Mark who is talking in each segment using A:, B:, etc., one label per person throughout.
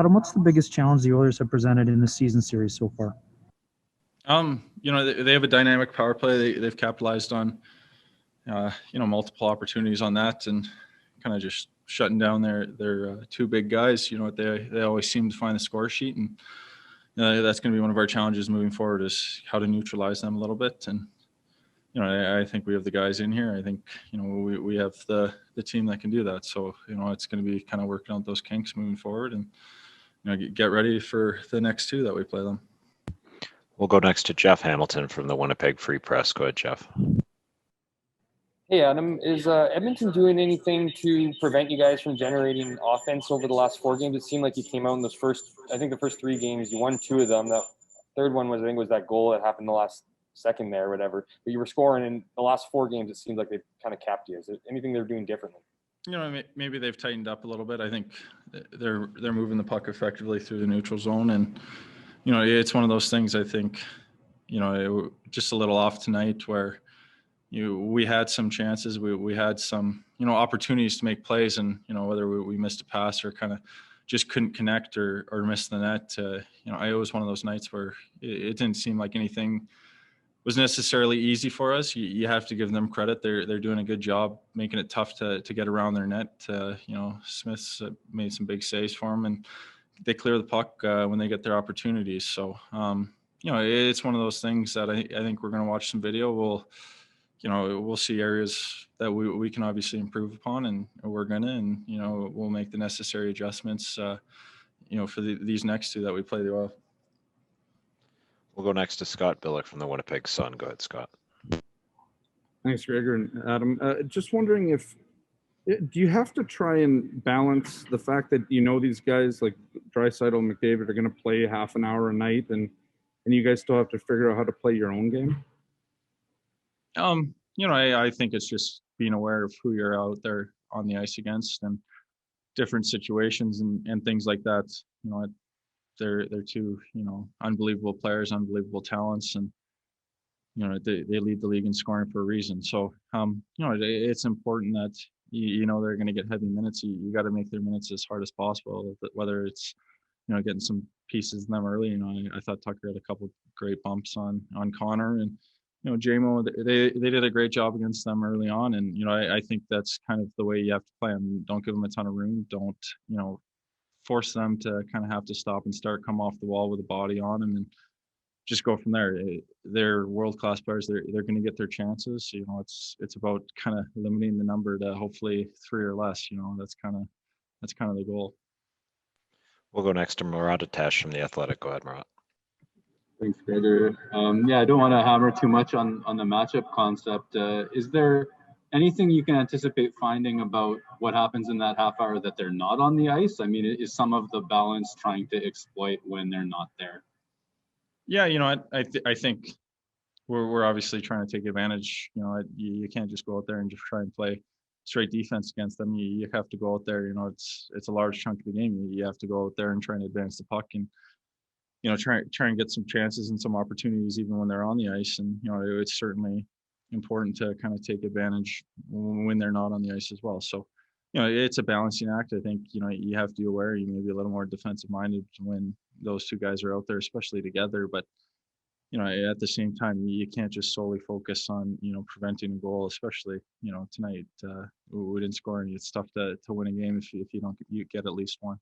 A: Adam, what's the biggest challenge the Oilers have presented in the season series so far?
B: They have a dynamic power play. They've capitalized on, multiple opportunities on that, and kind of just shutting down their two big guys. They always seem to find the score sheet, and that's going to be one of our challenges moving forward, is how to neutralize them a little bit. And I think we have the guys in here. I think we have the team that can do that. So it's going to be kind of working out those kinks moving forward, and get ready for the next two that we play them.
C: We'll go next to Jeff Hamilton from the Winnipeg Free Press. Go ahead, Jeff.
D: Hey, Adam, is Edmonton doing anything to prevent you guys from generating offense over the last 4 games? It seemed like you came out in the first 3 games. You won 2 of them. The third one was that goal that happened the last second there or whatever. But you were scoring in the last 4 games. It seems like they've kind of capped you. Is there anything they're doing differently?
B: Maybe they've tightened up a little bit. I think they're moving the puck effectively through the neutral zone, and it's one of those things. I think just a little off tonight where we had some chances, we had some opportunities to make plays, and whether we missed a pass or kind of just couldn't connect or missed the net. It was one of those nights where it didn't seem like anything was necessarily easy for us. You have to give them credit. They're doing a good job making it tough to get around their net. Smith's made some big saves for them, and they clear the puck when they get their opportunities. So it's one of those things that I think we're going to watch some video. We'll see areas that we can obviously improve upon, and we're going to, and we'll make the necessary adjustments for these next two that we play the Oil.
C: We'll go next to Scott Billick from the Winnipeg Sun. Go ahead, Scott.
E: Thanks, Gregor and Adam. Just wondering do you have to try and balance the fact that these guys like Draisaitl and McDavid are going to play half an hour a night, and you guys still have to figure out how to play your own game?
B: I think it's just being aware of who you're out there on the ice against, and different situations and things like that. They're two unbelievable players, unbelievable talents, and they lead the league in scoring for a reason. So it's important that they're going to get heavy minutes. You got to make their minutes as hard as possible, whether it's getting some pieces in them early. I thought Tucker had a couple great bumps on Connor, and JMO, they did a great job against them early on, and I think that's kind of the way you have to play them. Don't give them a ton of room. Don't force them to kind of have to stop and start, come off the wall with a body on them, and just go from there. They're world-class players. They're going to get their chances. It's about kind of limiting the number to hopefully 3 or less. That's kind of the goal.
C: We'll go next to Murat Atesh from The Athletic. Go ahead, Murat.
F: Thanks, Gregor. I don't want to hammer too much on the matchup concept. Is there anything you can anticipate finding about what happens in that half hour that they're not on the ice? I mean, is some of the balance trying to exploit when they're not there?
B: Yeah, I think we're obviously trying to take advantage. You can't just go out there and just try and play straight defense against them. You have to go out there. It's a large chunk of the game. You have to go out there and try and advance the puck, and try and get some chances and some opportunities even when they're on the ice. And it's certainly important to kind of take advantage when they're not on the ice as well. So it's a balancing act. I think you have to be aware. You may be a little more defensive minded when those two guys are out there, especially together. But at the same time, you can't just solely focus on preventing a goal, especially tonight. We didn't score any. It's tough to win a game if you don't get at least one.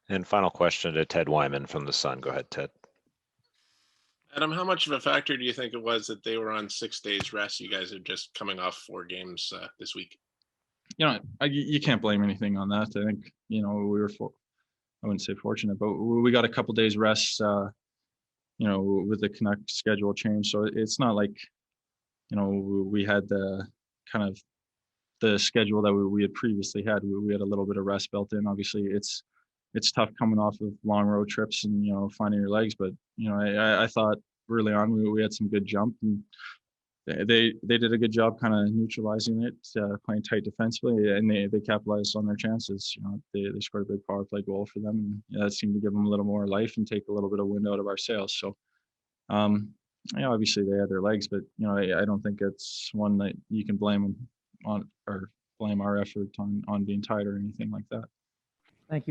C: And final question to Ted Wyman from the Sun. Go ahead, Ted.
G: Adam, how much of a factor do you think it was that they were on 6 days rest? You guys are just coming off 4 games this week.
B: You can't blame anything on that. I think we were I wouldn't say fortunate, but we got a couple days rest. With the Canuck schedule change, so it's not like we had the kind of the schedule that we had previously had. We had a little bit of rest built in. Obviously, it's tough coming off of long road trips and finding your legs, but I thought early on we had some good jump, and they did a good job kind of neutralizing it, playing tight defensively, and they capitalized on their chances. They scored a big power play goal for them, and that seemed to give them a little more life and take a little bit of wind out of our sails. So obviously they had their legs, but I don't think it's one that you can blame on or blame our effort on being tight or anything like that.
A: Thank you.